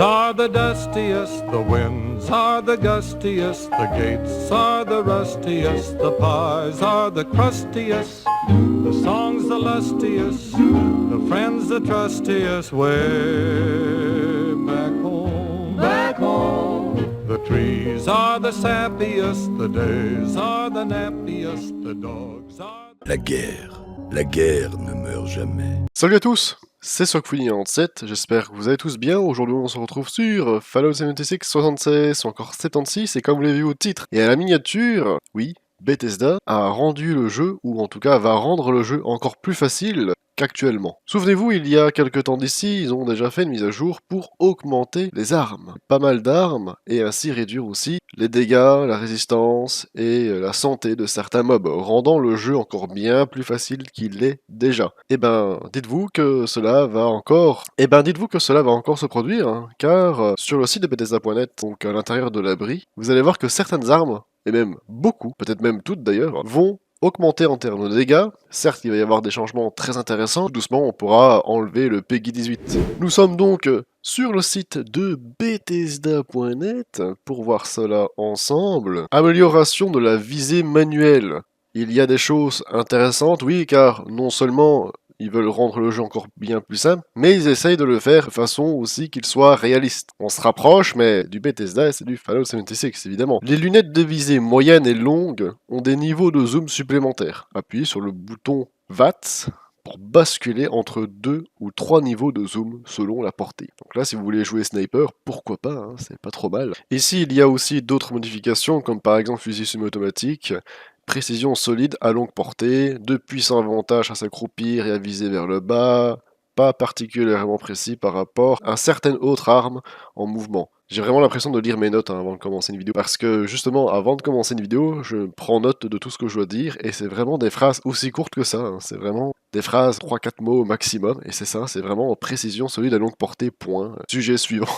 are the dustiest, the winds are the gustiest, the gates are the rustiest, the pies are the crustiest, the songs the lustiest, the friends the trustiest, way back home. Back home. The trees are the sappiest, the days are the nappiest, the dogs are... La guerre ne meurt jamais. Salut à tous, c'est Socfouille97, j'espère que vous allez tous bien. Aujourd'hui on se retrouve sur Fallout 76 76 ou encore 76, et comme vous l'avez vu au titre et à la miniature, oui, Bethesda a rendu le jeu, ou en tout cas va rendre le jeu encore plus facile qu'actuellement. Souvenez-vous, il y a quelques temps d'ici, ils ont déjà fait une mise à jour pour augmenter les armes. Pas mal d'armes, et ainsi réduire aussi les dégâts, la résistance et la santé de certains mobs, rendant le jeu encore bien plus facile qu'il l'est déjà. Et dites-vous que cela va encore se produire, hein, car sur le site de Bethesda.net, donc à l'intérieur de l'abri, vous allez voir que certaines armes, et même beaucoup, peut-être même toutes d'ailleurs, vont augmenter en termes de dégâts. Certes, il va y avoir des changements très intéressants. Tout doucement, on pourra enlever le PEGI 18. Nous sommes donc sur le site de Bethesda.net pour voir cela ensemble. Amélioration de la visée manuelle. Il y a des choses intéressantes, oui, car non seulement ils veulent rendre le jeu encore bien plus simple, mais ils essayent de le faire de façon aussi qu'il soit réaliste. On se rapproche, mais du Bethesda et c'est du Fallout 76, évidemment. Les lunettes de visée moyenne et longue ont des niveaux de zoom supplémentaires. Appuyez sur le bouton VATS pour basculer entre 2 ou 3 niveaux de zoom selon la portée. Donc là, si vous voulez jouer sniper, pourquoi pas, hein, c'est pas trop mal. Ici, il y a aussi d'autres modifications, comme par exemple fusil semi-automatique, précision solide à longue portée, de puissants avantages à s'accroupir et à viser vers le bas, pas particulièrement précis par rapport à certaines autres armes en mouvement. J'ai vraiment l'impression de lire mes notes avant de commencer une vidéo, parce que justement, avant de commencer une vidéo, je prends note de tout ce que je dois dire, et c'est vraiment des phrases aussi courtes que ça, hein. C'est vraiment des phrases, 3-4 mots au maximum, et c'est ça, c'est vraiment précision solide à longue portée, point. Sujet suivant.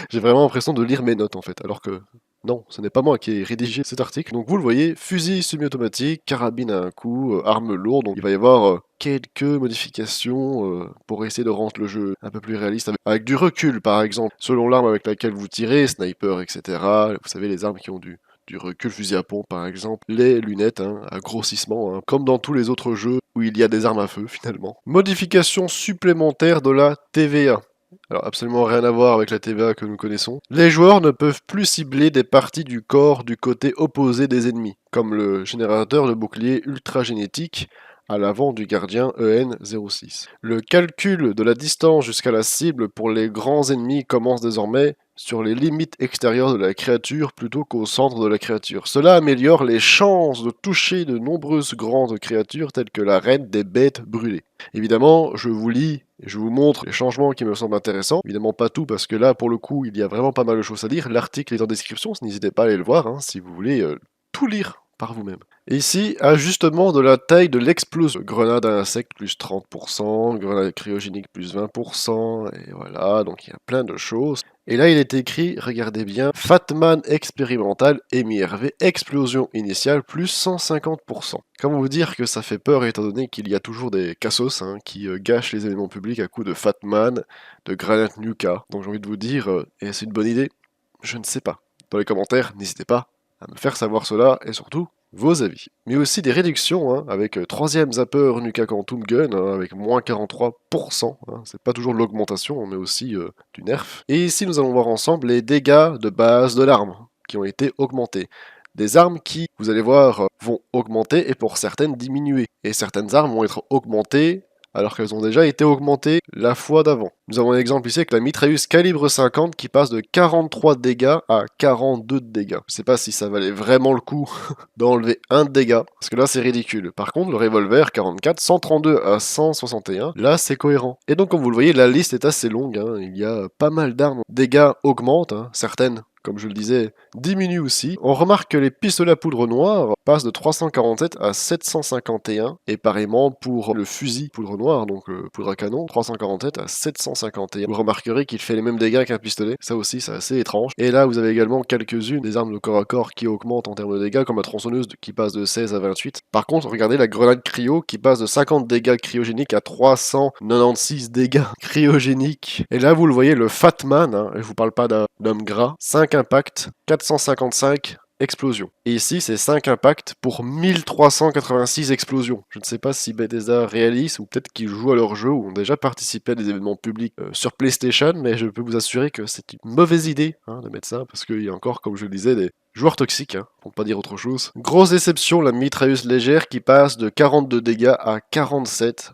J'ai vraiment l'impression de lire mes notes en fait, alors que non, ce n'est pas moi qui ai rédigé cet article. Donc vous le voyez, fusil semi-automatique, carabine à un coup, arme lourde. Donc il va y avoir quelques modifications pour essayer de rendre le jeu un peu plus réaliste, avec du recul par exemple, selon l'arme avec laquelle vous tirez, sniper, etc. Vous savez, les armes qui ont du recul, fusil à pompe par exemple, les lunettes à grossissement, comme dans tous les autres jeux où il y a des armes à feu finalement. Modification supplémentaire de la TVA. Alors absolument rien à voir avec la TVA que nous connaissons. Les joueurs ne peuvent plus cibler des parties du corps du côté opposé des ennemis, comme le générateur de bouclier ultra-génétique à l'avant du gardien EN06. Le calcul de la distance jusqu'à la cible pour les grands ennemis commence désormais sur les limites extérieures de la créature plutôt qu'au centre de la créature. Cela améliore les chances de toucher de nombreuses grandes créatures telles que la reine des bêtes brûlées. Évidemment, je vous lis et je vous montre les changements qui me semblent intéressants. Évidemment pas tout, parce que là, pour le coup, il y a vraiment pas mal de choses à lire. L'article est en description, n'hésitez pas à aller le voir, si vous voulez tout lire par vous-même. Et ici, ajustement de la taille de l'explosion. Grenade à insectes plus 30%, grenade cryogénique plus 20%, et voilà, donc il y a plein de choses. Et là, il est écrit, regardez bien, Fatman expérimental MIRV, explosion initiale plus 150%. Comment vous dire que ça fait peur étant donné qu'il y a toujours des cassos qui gâchent les éléments publics à coups de Fatman, de grenade Nuka. Donc j'ai envie de vous dire, est-ce une bonne idée? Je ne sais pas. Dans les commentaires, n'hésitez pas à me faire savoir cela, et surtout, vos avis. Mais aussi des réductions, avec 3ème zapper Nuka Quantum Gun, avec moins 43%, c'est pas toujours de l'augmentation, mais aussi du nerf. Et ici, nous allons voir ensemble les dégâts de base de l'arme, qui ont été augmentés. Des armes qui, vous allez voir, vont augmenter, et pour certaines diminuer. Et certaines armes vont être augmentées, alors qu'elles ont déjà été augmentées la fois d'avant. Nous avons un exemple ici avec la mitrailleuse calibre 50 qui passe de 43 dégâts à 42 dégâts. Je sais pas si ça valait vraiment le coup d'enlever un dégât, parce que là c'est ridicule. Par contre, le revolver 44, 132 à 161, là c'est cohérent. Et donc comme vous le voyez, la liste est assez longue, il y a pas mal d'armes. Dégâts augmentent, certaines comme je le disais, diminue aussi. On remarque que les pistolets à poudre noire passent de 347 à 751, et pareillement pour le fusil poudre noire, donc le poudre à canon, 347 à 751. Vous remarquerez qu'il fait les mêmes dégâts qu'un pistolet, ça aussi c'est assez étrange. Et là vous avez également quelques-unes des armes de corps à corps qui augmentent en termes de dégâts, comme la tronçonneuse qui passe de 16 à 28. Par contre, regardez la grenade cryo qui passe de 50 dégâts cryogéniques à 396 dégâts cryogéniques. Et là vous le voyez, le Fatman, hein, je vous parle pas d'un homme gras, 5 impacts, 455 explosions. Et ici, c'est 5 impacts pour 1386 explosions. Je ne sais pas si Bethesda réalise ou peut-être qu'ils jouent à leur jeu ou ont déjà participé à des événements publics sur PlayStation, mais je peux vous assurer que c'est une mauvaise idée de mettre ça, parce qu'il y a encore, comme je le disais, des joueurs toxiques, pour ne pas dire autre chose. Grosse déception, la mitrailleuse légère qui passe de 42 dégâts à 47.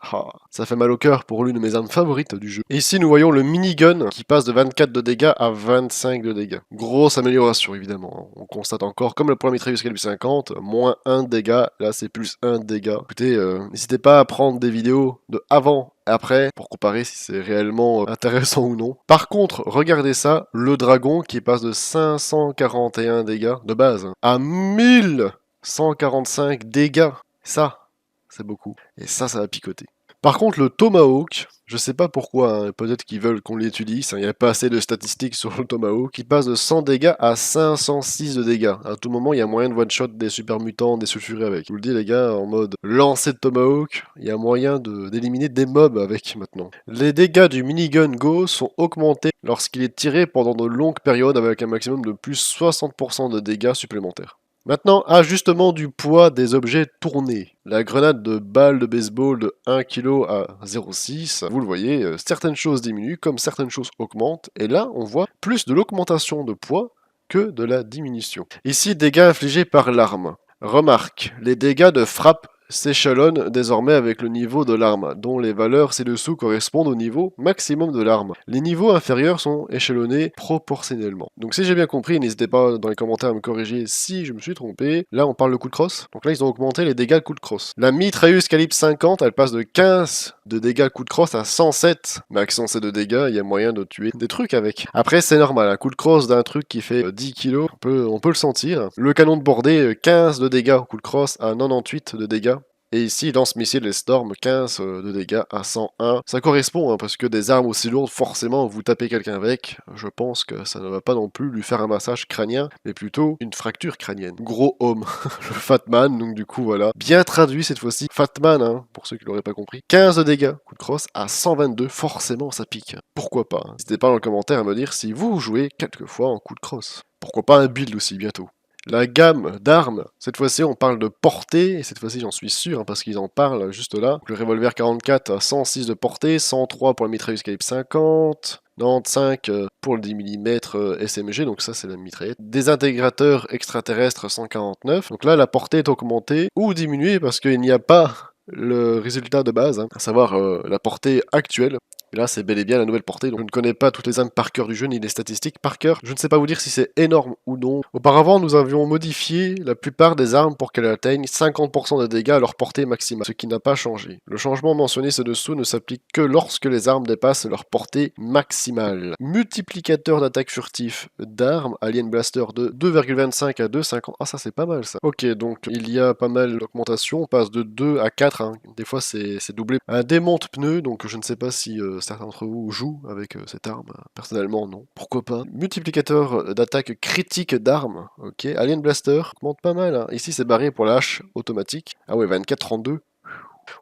Ça fait mal au cœur pour l'une de mes armes favorites du jeu. Et ici, nous voyons le minigun qui passe de 24 de dégâts à 25 de dégâts. Grosse amélioration, évidemment. On constate encore, comme pour la mitrailleuse calibre 50, moins 1 dégât. Là, c'est plus 1 dégât. Écoutez, n'hésitez pas à prendre des vidéos de avant après pour comparer si c'est réellement intéressant ou non. Par contre, regardez ça, le dragon qui passe de 541 dégâts de base à 1145 dégâts. Ça, c'est beaucoup. Et ça va picoter. Par contre, le Tomahawk, je sais pas pourquoi, peut-être qu'ils veulent qu'on l'utilise, il n'y a pas assez de statistiques sur le Tomahawk, qui passe de 100 dégâts à 506 de dégâts. À tout moment, il y a moyen de one-shot des super mutants, des sulfurés avec. Je vous le dis les gars, en mode lancer de Tomahawk, il y a moyen d'éliminer des mobs avec maintenant. Les dégâts du minigun Go sont augmentés lorsqu'il est tiré pendant de longues périodes avec un maximum de plus 60% de dégâts supplémentaires. Maintenant, ajustement du poids des objets tournés. La grenade de balle de baseball de 1 kg à 0,6, vous le voyez, certaines choses diminuent comme certaines choses augmentent, et là on voit plus de l'augmentation de poids que de la diminution. Ici, dégâts infligés par l'arme. Remarque, les dégâts de frappe s'échelonnent désormais avec le niveau de l'arme, dont les valeurs ci-dessous correspondent au niveau maximum de l'arme. Les niveaux inférieurs sont échelonnés proportionnellement. Donc si j'ai bien compris, n'hésitez pas dans les commentaires à me corriger si je me suis trompé. Là on parle de coup de crosse, donc là ils ont augmenté les dégâts de coup de crosse. La mitrailleuse calibre 50, elle passe de 15 de dégâts coup de crosse à 107. Mais avec 107 de dégâts, il y a moyen de tuer des trucs avec. Après c'est normal, un coup de crosse d'un truc qui fait 10 kg, on peut le sentir. Le canon de bordée, 15 de dégâts coup de crosse à 98 de dégâts. Et ici, lance-missile et Storm, 15 de dégâts à 101. Ça correspond, parce que des armes aussi lourdes, forcément, vous tapez quelqu'un avec, je pense que ça ne va pas non plus lui faire un massage crânien, mais plutôt une fracture crânienne. Gros homme, le Fatman, donc du coup, voilà. Bien traduit cette fois-ci. Fatman, pour ceux qui l'auraient pas compris. 15 de dégâts, coup de crosse, à 122, forcément, ça pique. Pourquoi pas. N'hésitez pas dans le commentaire à me dire si vous jouez quelquefois en coup de crosse. Pourquoi pas un build aussi, bientôt. La gamme d'armes, cette fois-ci on parle de portée, et cette fois-ci j'en suis sûr, parce qu'ils en parlent juste là. Donc, le revolver 44 à 106 de portée, 103 pour la mitrailleuse calibre 50, 95 pour le 10 mm SMG, donc ça c'est la mitraillette. Désintégrateurs extraterrestres 149, donc là la portée est augmentée ou diminuée parce qu'il n'y a pas le résultat de base, à savoir la portée actuelle. Et là, c'est bel et bien la nouvelle portée, donc je ne connais pas toutes les armes par cœur du jeu, ni les statistiques par cœur. Je ne sais pas vous dire si c'est énorme ou non. Auparavant, nous avions modifié la plupart des armes pour qu'elles atteignent 50% de dégâts à leur portée maximale, ce qui n'a pas changé. Le changement mentionné ci-dessous ne s'applique que lorsque les armes dépassent leur portée maximale. Multiplicateur d'attaque furtif d'armes, Alien Blaster de 2,25 à 2,50. Ah, ça c'est pas mal ça. Ok, donc il y a pas mal d'augmentation, on passe de 2 à 4, des fois c'est doublé. Un démonte-pneu, donc je ne sais pas si certains d'entre vous jouent avec cette arme. Personnellement, non. Pourquoi pas. Multiplicateur d'attaque critique d'armes. Ok. Alien Blaster. Augmente pas mal. Ici, c'est barré pour la hache automatique. Ah ouais, 24-32.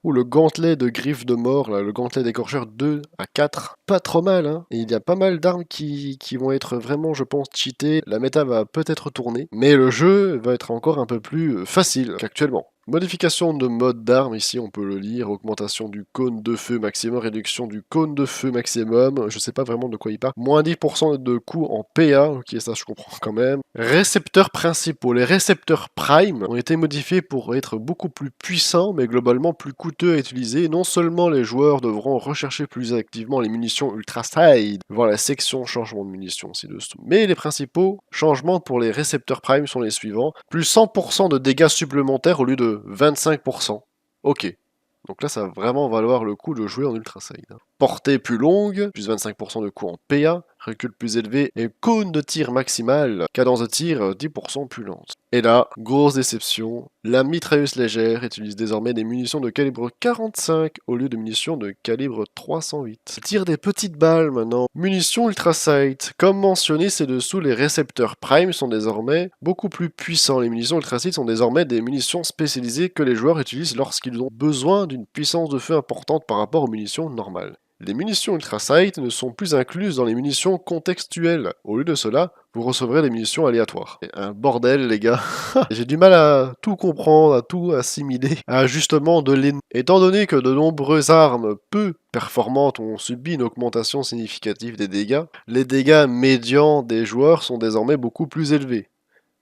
Ou le gantelet de griffe de mort, là, le gantelet d'écorcheur 2 à 4. Pas trop mal, Et il y a pas mal d'armes qui vont être vraiment, je pense, cheatées. La méta va peut-être tourner. Mais le jeu va être encore un peu plus facile qu'actuellement. Modification de mode d'arme, ici on peut le lire, augmentation du cône de feu maximum, réduction du cône de feu maximum, je sais pas vraiment de quoi il parle, moins 10% de coût en PA, ok ça je comprends quand même. Récepteurs principaux, les récepteurs Prime ont été modifiés pour être beaucoup plus puissants mais globalement plus coûteux à utiliser, non seulement les joueurs devront rechercher plus activement les munitions Ultra Side, voir la section changement de munitions ci-dessous, mais les principaux changements pour les récepteurs Prime sont les suivants, plus 100% de dégâts supplémentaires au lieu de 25%. Ok. Donc là, ça va vraiment valoir le coup de jouer en Ultra Side. portée plus longue, plus 25% de coût en PA, recul plus élevé et cône de tir maximal, cadence de tir 10% plus lente. Et là, grosse déception, la mitrailleuse légère utilise désormais des munitions de calibre 45 au lieu de munitions de calibre 308. Elle tire des petites balles maintenant. Munitions ultra sight. Comme mentionné ci-dessous, les récepteurs prime sont désormais beaucoup plus puissants. Les munitions ultra sight sont désormais des munitions spécialisées que les joueurs utilisent lorsqu'ils ont besoin d'une puissance de feu importante par rapport aux munitions normales. Les munitions ultra sight ne sont plus incluses dans les munitions contextuelles. Au lieu de cela, vous recevrez des munitions aléatoires. C'est un bordel, les gars. J'ai du mal à tout comprendre, à tout assimiler à justement de l'ennemi. Étant donné que de nombreuses armes peu performantes ont subi une augmentation significative des dégâts, les dégâts médians des joueurs sont désormais beaucoup plus élevés.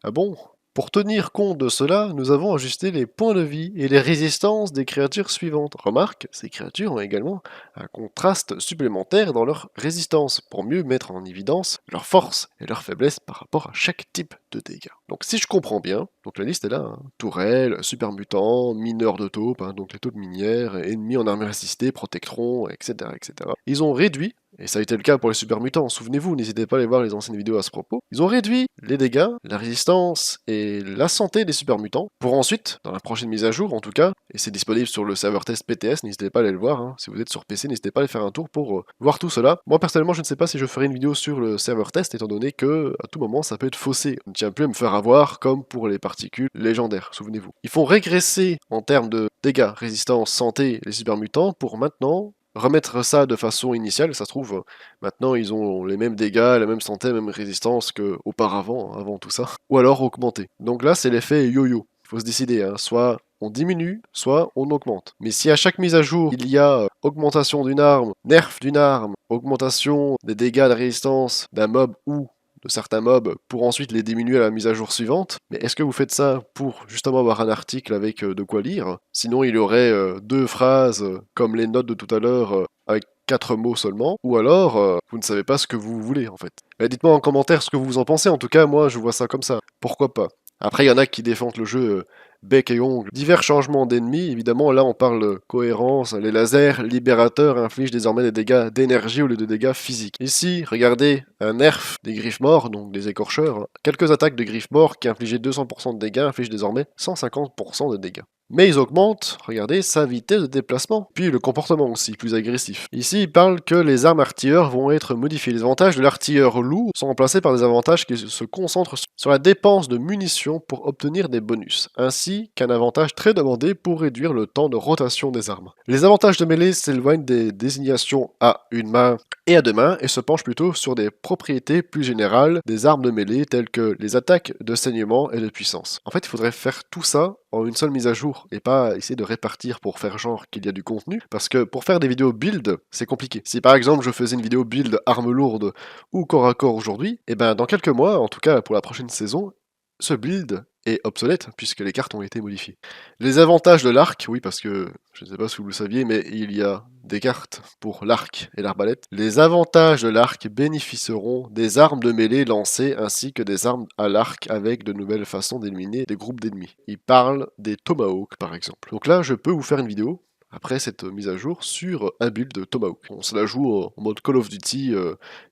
Ah bon ? Pour tenir compte de cela, nous avons ajusté les points de vie et les résistances des créatures suivantes. Remarque, ces créatures ont également un contraste supplémentaire dans leur résistance, pour mieux mettre en évidence leur force et leur faiblesse par rapport à chaque type de dégâts. Donc si je comprends bien, donc la liste est là, hein. Tourelle, super mutant, mineur de taupe, hein, donc les taupes minières, ennemis en armure assistée, protectron, etc., etc. Ils ont réduit, et ça a été le cas pour les super mutants, souvenez-vous, n'hésitez pas à aller voir les anciennes vidéos à ce propos, ils ont réduit les dégâts, la résistance et la santé des super mutants, pour ensuite, dans la prochaine mise à jour en tout cas, et c'est disponible sur le serveur test PTS, n'hésitez pas à aller le voir, hein. Si vous êtes sur PC, n'hésitez pas à aller faire un tour pour voir tout cela. Moi personnellement, je ne sais pas si je ferai une vidéo sur le serveur test, étant donné que à tout moment ça peut être faussé. On ne tient plus à me faire avoir comme pour les particules légendaires, souvenez-vous. Ils font régresser en termes de dégâts, résistance, santé les super mutants pour maintenant remettre ça de façon initiale. Ça se trouve, maintenant ils ont les mêmes dégâts, la même santé, la même résistance qu'auparavant, hein, avant tout ça. Ou alors augmenter. Donc là c'est l'effet yo-yo. Il faut se décider, hein. Soit on diminue, soit on augmente. Mais si à chaque mise à jour, il y a augmentation d'une arme, nerf d'une arme, augmentation des dégâts de résistance d'un mob ou de certains mobs pour ensuite les diminuer à la mise à jour suivante, mais est-ce que vous faites ça pour justement avoir un article avec de quoi lire? Sinon il y aurait deux phrases comme les notes de tout à l'heure avec 4 mots seulement, ou alors vous ne savez pas ce que vous voulez en fait. Dites-moi en commentaire ce que vous en pensez, en tout cas moi je vois ça comme ça, pourquoi pas. Après il y en a qui défendent le jeu bec et ongles. Divers changements d'ennemis, évidemment, là on parle de cohérence. Les lasers libérateurs infligent désormais des dégâts d'énergie au lieu de dégâts physiques. Ici, regardez, un nerf des griffes morts, donc des écorcheurs. Hein. Quelques attaques de griffes morts qui infligeaient 200% de dégâts infligent désormais 150% de dégâts. Mais ils augmentent, regardez, sa vitesse de déplacement. Puis le comportement aussi, plus agressif. Ici, il parle que les armes artilleurs vont être modifiées. Les avantages de l'artilleur loup sont remplacés par des avantages qui se concentrent sur la dépense de munitions pour obtenir des bonus, ainsi qu'un avantage très demandé pour réduire le temps de rotation des armes. Les avantages de mêlée s'éloignent des désignations à une main et à deux mains et se penchent plutôt sur des propriétés plus générales des armes de mêlée telles que les attaques de saignement et de puissance. En fait, il faudrait faire tout ça en une seule mise à jour et pas essayer de répartir pour faire genre qu'il y a du contenu, parce que pour faire des vidéos build, c'est compliqué. Si par exemple je faisais une vidéo build arme lourde ou corps à corps aujourd'hui, et ben dans quelques mois, en tout cas pour la prochaine saison, ce build est obsolète puisque les cartes ont été modifiées. Les avantages de l'arc, oui parce que je ne sais pas si vous le saviez, mais il y a des cartes pour l'arc et l'arbalète. Les avantages de l'arc bénéficieront des armes de mêlée lancées ainsi que des armes à l'arc avec de nouvelles façons d'éliminer des groupes d'ennemis. Il parle des Tomahawks par exemple. Donc là je peux vous faire une vidéo après cette mise à jour sur un build de Tomahawk. On se la joue en mode Call of Duty,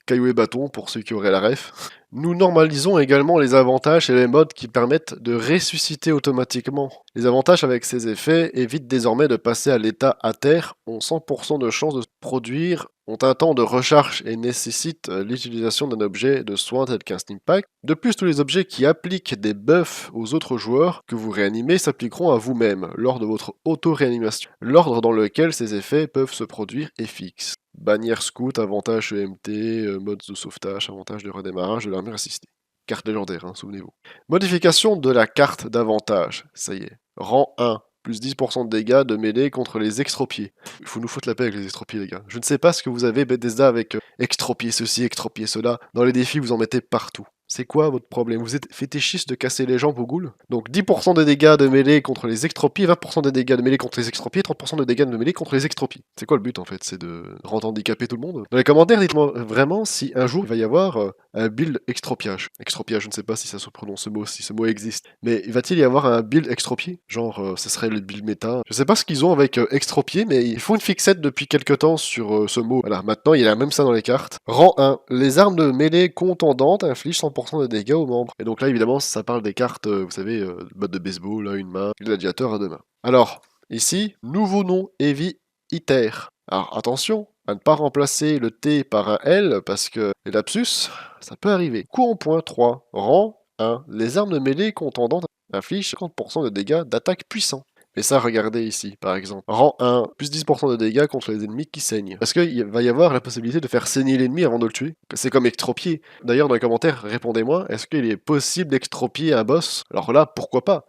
caillou et bâton pour ceux qui auraient la ref. Nous normalisons également les avantages et les modes qui permettent de ressusciter automatiquement. Les avantages avec ces effets évitent désormais de passer à l'état à terre, ont 100% de chance de se produire, ont un temps de recharge et nécessitent l'utilisation d'un objet de soin tel qu'un Stimpack. De plus, tous les objets qui appliquent des buffs aux autres joueurs que vous réanimez s'appliqueront à vous-même lors de votre auto-réanimation. L'ordre dans lequel ces effets peuvent se produire est fixe. Bannière scout, avantage EMT, modes de sauvetage, avantage de redémarrage de l'armure assistée. Carte légendaire, hein, souvenez-vous. Modification de la carte d'avantage, ça y est. Rang 1, plus 10% de dégâts de mêlée contre les extropiés. Il faut nous foutre la paix avec les extropiés, les gars. Je ne sais pas ce que vous avez Bethesda avec extropier ceci, extropier cela. Dans les défis, vous en mettez partout. C'est quoi votre problème? Vous êtes fétichiste de casser les jambes au ghoul? Donc 10% de dégâts de mêlée contre les extropiés, 20% de dégâts de mêlée contre les extropiés, 30% de dégâts de mêlée contre les extropiés. C'est quoi le but en fait? C'est de rendre handicapé tout le monde? Dans les commentaires, dites-moi vraiment si un jour il va y avoir un build extropiage. Extropiage, je ne sais pas si ça se prononce ce mot, si ce mot existe. Mais va-t-il y avoir un build extropié? Genre, ce serait le build méta. Je sais pas ce qu'ils ont avec extropié, mais ils font une fixette depuis quelques temps sur ce mot. Voilà, maintenant il y a même ça dans les cartes. Rang 1. Les armes de mêlée contendantes infligent 100% de dégâts aux membres. Et donc là, évidemment, ça parle des cartes, vous savez, batte de baseball à une main, gladiateur à deux mains. Alors, ici, nouveau nom, Heavy Hitter. Alors attention à ne pas remplacer le T par un L parce que les lapsus, ça peut arriver. Coup en point 3, rang 1. Les armes de mêlée contendantes infligent 50% de dégâts d'attaque puissants. Et ça, regardez ici, par exemple. Rang 1, plus 10% de dégâts contre les ennemis qui saignent. Est-ce qu'il va y avoir la possibilité de faire saigner l'ennemi avant de le tuer? C'est comme extropier. D'ailleurs, dans les commentaires, répondez-moi, est-ce qu'il est possible d'extropier un boss? Alors là, pourquoi pas?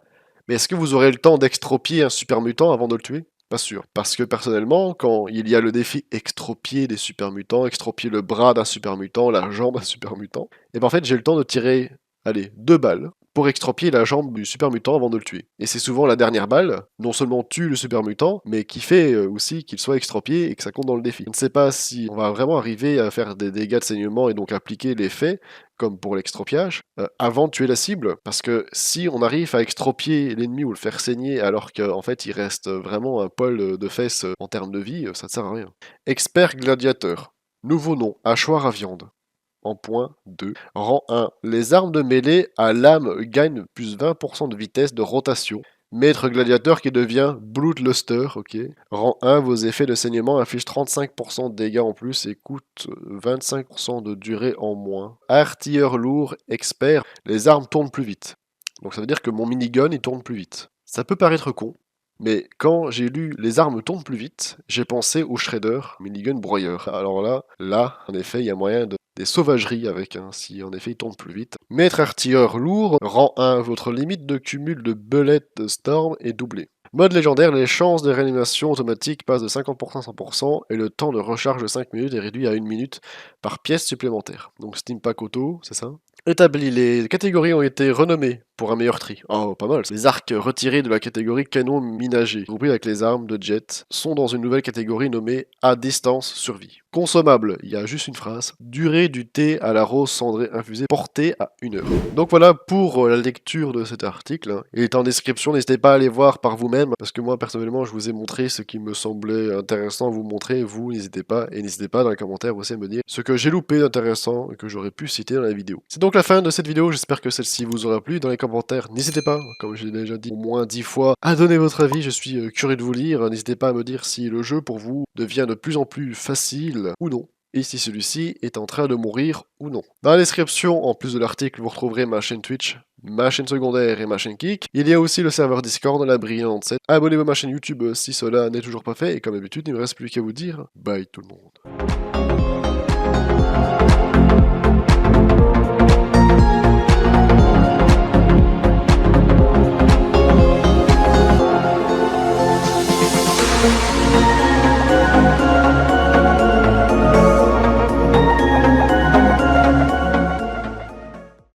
Mais est-ce que vous aurez le temps d'extropier un super mutant avant de le tuer? Pas sûr. Parce que personnellement, quand il y a le défi extropier des super mutants, extropier le bras d'un super mutant, la jambe d'un super mutant, et ben en fait j'ai le temps de tirer, allez, 2 balles pour extropier la jambe du super mutant avant de le tuer. Et c'est souvent la dernière balle, non seulement tue le super mutant, mais qui fait aussi qu'il soit extropié et que ça compte dans le défi. Je ne sais pas si on va vraiment arriver à faire des dégâts de saignement et donc appliquer l'effet, comme pour l'extropiage, avant de tuer la cible, parce que si on arrive à extropier l'ennemi ou le faire saigner alors qu'en fait il reste vraiment un poil de fesses en termes de vie, ça ne sert à rien. Expert gladiateur. Nouveau nom, hachoir à viande. En point 2. Rang 1. Les armes de mêlée à lame gagnent plus 20% de vitesse de rotation. Maître gladiateur qui devient Bloodluster, ok. Rang 1, vos effets de saignement infligent 35% de dégâts en plus et coûtent 25% de durée en moins. Artilleur lourd, expert, les armes tournent plus vite. Donc ça veut dire que mon minigun il tourne plus vite. Ça peut paraître con, mais quand j'ai lu les armes tournent plus vite, j'ai pensé au Shredder, minigun broyeur. Alors là, en effet, il y a moyen de des sauvageries avec, si en effet il tourne plus vite. Maître artilleur lourd, rang 1, votre limite de cumul de belettes de Storm est doublée. Mode légendaire, les chances de réanimation automatique passent de 50% à 100% et le temps de recharge de 5 minutes est réduit à 1 minute par pièce supplémentaire. Donc Steam Pack Auto, c'est ça? Établi, les catégories ont été renommées pour un meilleur tri. Oh, pas mal. Les arcs retirés de la catégorie canon ménager, groupés avec les armes de jet, sont dans une nouvelle catégorie nommée à distance survie. Consommable, il y a juste une phrase. Durée du thé à la rose cendrée infusée portée à 1 heure. Donc voilà pour la lecture de cet article. Il est en description, n'hésitez pas à aller voir par vous-même, parce que moi personnellement je vous ai montré ce qui me semblait intéressant à vous montrer, vous n'hésitez pas, et n'hésitez pas dans les commentaires aussi à me dire ce que j'ai loupé d'intéressant et que j'aurais pu citer dans la vidéo. C'est donc la fin de cette vidéo, j'espère que celle-ci vous aura plu. Dans les commentaires, n'hésitez pas, comme j'ai déjà dit au moins 10 fois, à donner votre avis, je suis curieux de vous lire, n'hésitez pas à me dire si le jeu pour vous devient de plus en plus facile ou non, et si celui-ci est en train de mourir ou non. Dans la description, en plus de l'article, vous retrouverez ma chaîne Twitch, ma chaîne secondaire et ma chaîne Kik. Il y a aussi le serveur Discord, la brillante 7. Abonnez-vous à ma chaîne YouTube si cela n'est toujours pas fait, et comme d'habitude, il ne me reste plus qu'à vous dire bye tout le monde.